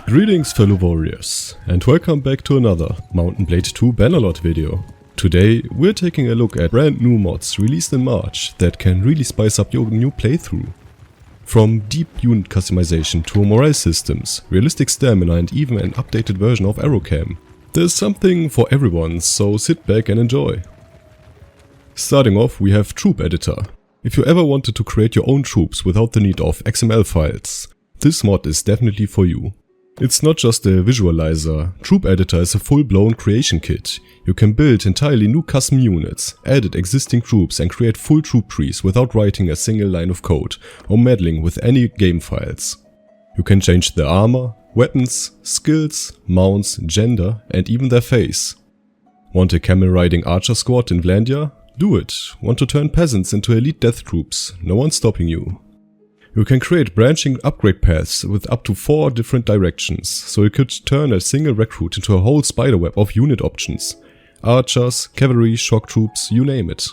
Greetings fellow warriors, and welcome back to another Mountain Blade 2 Bannerlord video. Today we're taking a look at brand new mods released in March that can really spice up your new playthrough. From deep unit customization to morale systems, realistic stamina and even an updated version of ArrowCam. There's something for everyone, so sit back and enjoy. Starting off we have Troop Editor. If you ever wanted to create your own troops without the need of XML files, this mod is definitely for you. It's not just a visualizer, Troop Editor is a full-blown creation kit. You can build entirely new custom units, edit existing troops and create full troop trees without writing a single line of code or meddling with any game files. You can change their armor, weapons, skills, mounts, gender and even their face. Want a camel riding archer squad in Vlandia? Do it. Want to turn peasants into elite death troops? No one's stopping you. You can create branching upgrade paths with up to 4 different directions, so you could turn a single recruit into a whole spiderweb of unit options. Archers, cavalry, shock troops, you name it.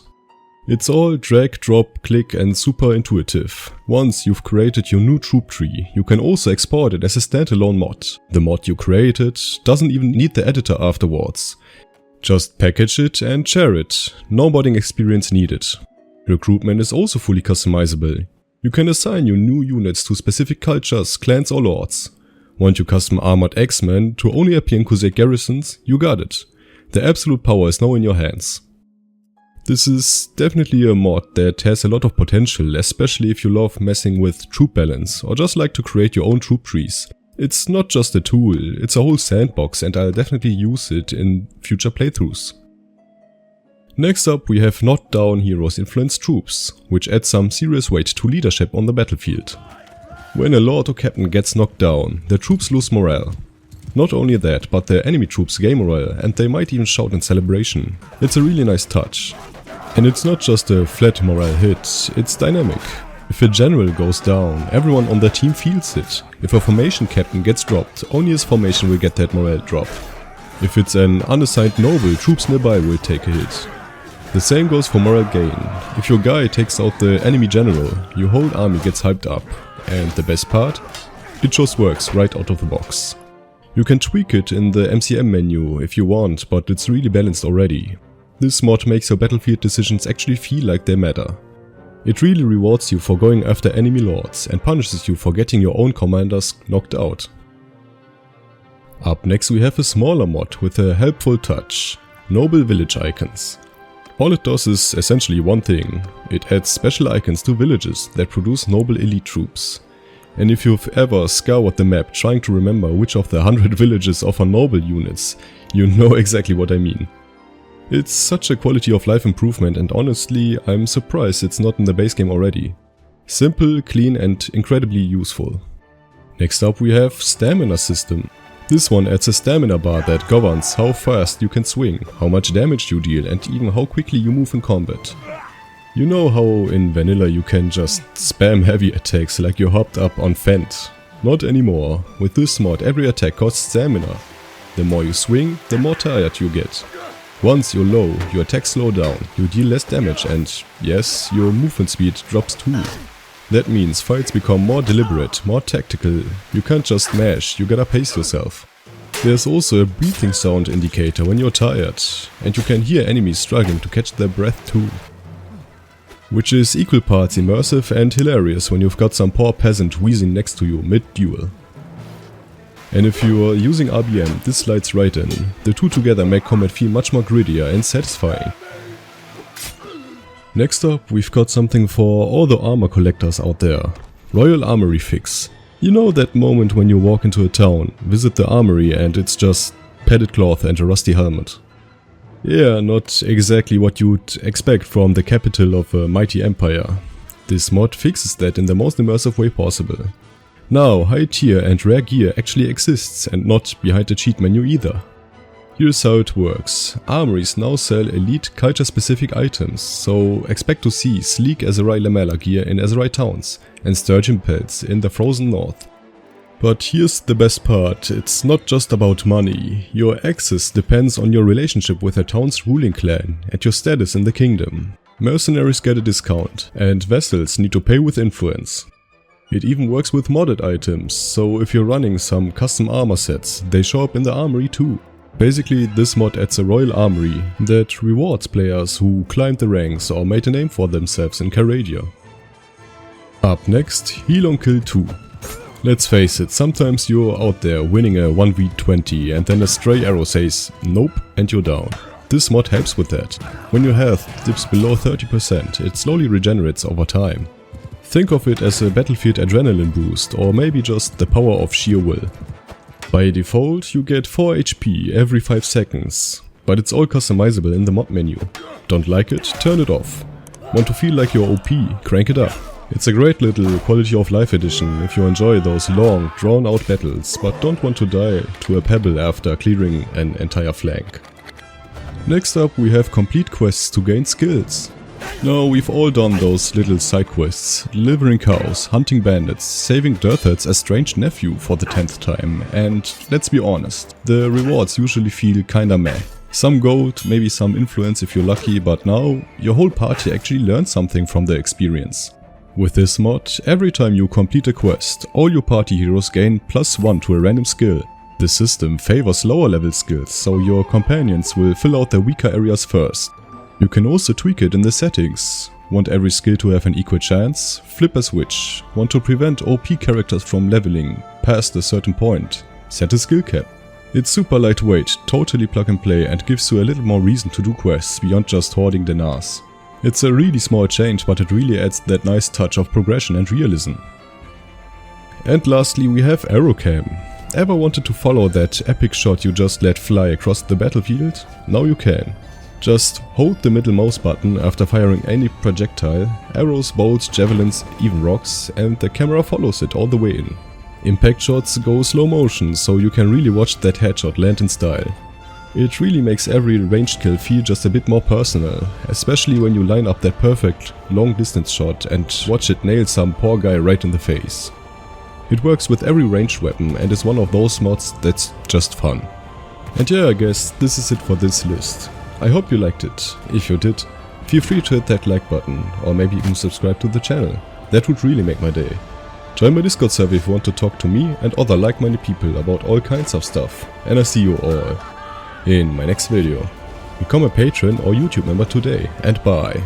It's all drag, drop, click and super intuitive. Once you've created your new troop tree, you can also export it as a standalone mod. The mod you created doesn't even need the editor afterwards. Just package it and share it. No modding experience needed. Recruitment is also fully customizable. You can assign your new units to specific cultures, clans or lords. Want your custom armored X-Men to only appear in Cossack garrisons? You got it. The absolute power is now in your hands. This is definitely a mod that has a lot of potential, especially if you love messing with troop balance or just like to create your own troop trees. It's not just a tool, it's a whole sandbox and I'll definitely use it in future playthroughs. Next up we have knocked down heroes influenced troops, which add some serious weight to leadership on the battlefield. When a lord or captain gets knocked down, the troops lose morale. Not only that, but the enemy troops gain morale and they might even shout in celebration. It's a really nice touch. And it's not just a flat morale hit, it's dynamic. If a general goes down, everyone on the team feels it. If a formation captain gets dropped, only his formation will get that morale drop. If it's an unassigned noble, troops nearby will take a hit. The same goes for morale gain. If your guy takes out the enemy general, your whole army gets hyped up. And the best part? It just works right out of the box. You can tweak it in the MCM menu if you want, but it's really balanced already. This mod makes your battlefield decisions actually feel like they matter. It really rewards you for going after enemy lords and punishes you for getting your own commanders knocked out. Up next we have a smaller mod with a helpful touch. Noble village icons. All it does is essentially one thing. It adds special icons to villages that produce noble elite troops. And if you've ever scoured the map trying to remember which of the 100 villages offer noble units, you know exactly what I mean. It's such a quality of life improvement and honestly I'm surprised it's not in the base game already. Simple, clean and incredibly useful. Next up we have Stamina System. This one adds a stamina bar that governs how fast you can swing, how much damage you deal and even how quickly you move in combat. You know how in vanilla you can just spam heavy attacks like you're hopped up on Fent? Not anymore. With this mod every attack costs stamina. The more you swing, the more tired you get. Once you're low, your attacks slow down, you deal less damage and yes, your movement speed drops too. That means fights become more deliberate, more tactical. You can't just mash, you gotta pace yourself. There's also a breathing sound indicator when you're tired, and you can hear enemies struggling to catch their breath too. Which is equal parts immersive and hilarious when you've got some poor peasant wheezing next to you mid-duel. And if you're using RBM, this slides right in. The two together make combat feel much more grittier and satisfying. Next up, we've got something for all the armor collectors out there. Royal Armoury Fix. You know that moment when you walk into a town, visit the armory and it's just padded cloth and a rusty helmet. Yeah, not exactly what you'd expect from the capital of a mighty empire. This mod fixes that in the most immersive way possible. Now, high tier and rare gear actually exists and not behind the cheat menu either. Here's how it works. Armories now sell elite culture-specific items, so expect to see sleek Aserai Lamella gear in Aserai towns and sturgeon pelts in the frozen north. But here's the best part, it's not just about money. Your access depends on your relationship with a town's ruling clan and your status in the kingdom. Mercenaries get a discount, and vassals need to pay with influence. It even works with modded items, so if you're running some custom armor sets, they show up in the armory too. Basically, this mod adds a royal armory that rewards players who climbed the ranks or made a name for themselves in Caradia. Up next, Heal on Kill 2. Let's face it, sometimes you're out there winning a 1v20 and then a stray arrow says nope and you're down. This mod helps with that. When your health dips below 30%, it slowly regenerates over time. Think of it as a battlefield adrenaline boost, or maybe just the power of sheer will. By default, you get 4 HP every 5 seconds, but it's all customizable in the mod menu. Don't like it? Turn it off. Want to feel like you're OP? Crank it up. It's a great little quality of life addition if you enjoy those long, drawn out battles, but don't want to die to a pebble after clearing an entire flank. Next up we have complete quests to gain skills. Now, we've all done those little side quests, delivering cows, hunting bandits, saving Dirthat's estranged nephew for the 10th time, and let's be honest, the rewards usually feel kinda meh. Some gold, maybe some influence if you're lucky, but now your whole party actually learns something from the experience. With this mod, every time you complete a quest, all your party heroes gain +1 to a random skill. The system favors lower level skills, so your companions will fill out their weaker areas first. You can also tweak it in the settings. Want every skill to have an equal chance? Flip a switch. Want to prevent OP characters from leveling past a certain point? Set a skill cap. It's super lightweight, totally plug and play, and gives you a little more reason to do quests beyond just hoarding dinars. It's a really small change, but it really adds that nice touch of progression and realism. And lastly we have ArrowCam. Ever wanted to follow that epic shot you just let fly across the battlefield? Now you can. Just hold the middle mouse button after firing any projectile, arrows, bolts, javelins, even rocks, and the camera follows it all the way in. Impact shots go slow motion, so you can really watch that headshot land in style. It really makes every ranged kill feel just a bit more personal, especially when you line up that perfect long distance shot and watch it nail some poor guy right in the face. It works with every ranged weapon and is one of those mods that's just fun. And yeah, I guess this is it for this list. I hope you liked it. If you did, feel free to hit that like button, or maybe even subscribe to the channel. That would really make my day. Join my Discord server if you want to talk to me and other like-minded people about all kinds of stuff. And I see you all in my next video. Become a patron or YouTube member today, and bye.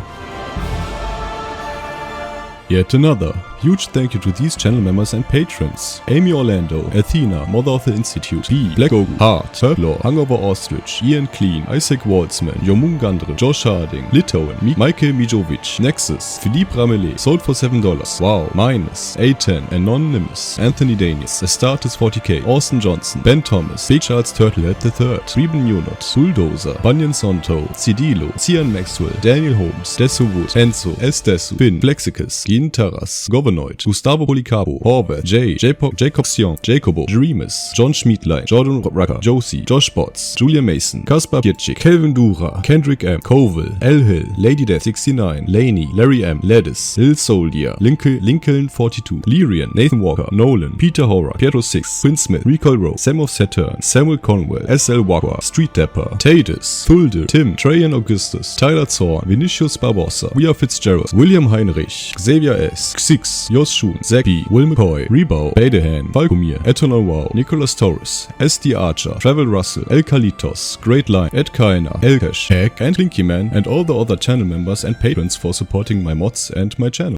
Yet another huge thank you to these channel members and patrons: Amy Orlando, Athena, Mother of the Institute, B, Black Gogu, Hart, Herblor, Hangover Ostrich, Ian Clean, Isaac Waltzman, Yomun Gandre, Josh Harding, Litauen, Michael Mijovic, Nexus, Philippe Ramelet, sold for $7, Wow, Minus, A10, Anonymous, Anthony Danis, Astartes 40k, Austin Johnson, Ben Thomas, Big Charles Turtlehead III, Reben Munot, Bulldozer, Bunyan Sonto, Cedilo, Cian Maxwell, Daniel Holmes, Desu Wood, Enzo, Estesu, Finn, Flexicus, Gin Taras, Governoid, Gustavo Policarpo, Horvath, Jay, Jacob Sion, Jacobo, Jeremus, John Schmiedlein, Jordan Rucker, Josie, Josh Botts, Julia Mason, Kaspar Pircik, Kelvin Dura, Kendrick M, Koval, L Hill, Lady Death 69, Laney, Larry M, Ledis, Lil Soldier, Lincoln 42, Lyrian, Nathan Walker, Nolan, Peter Horak, Pietro 6, Quinn Smith, Recall Rowe, Sam of Saturn, Samuel Conwell, SL Wakwa, Street Dapper, Tatus, Thulde, Tim, Trajan Augustus, Tyler Zorn, Vinicius Barbosa, Ria Fitzgerald, William Heinrich, Xavier S, Xix, Jos Schun, Zach B, Will McCoy, Rebow, Badehan, Falcomir, Eternal Wow, Nicholas Torres, SD Archer, Travel Russell, El Kalitos, Great Line, Ed Kainer, Elkash, Hack, and Linky Man, and all the other channel members and patrons for supporting my mods and my channel.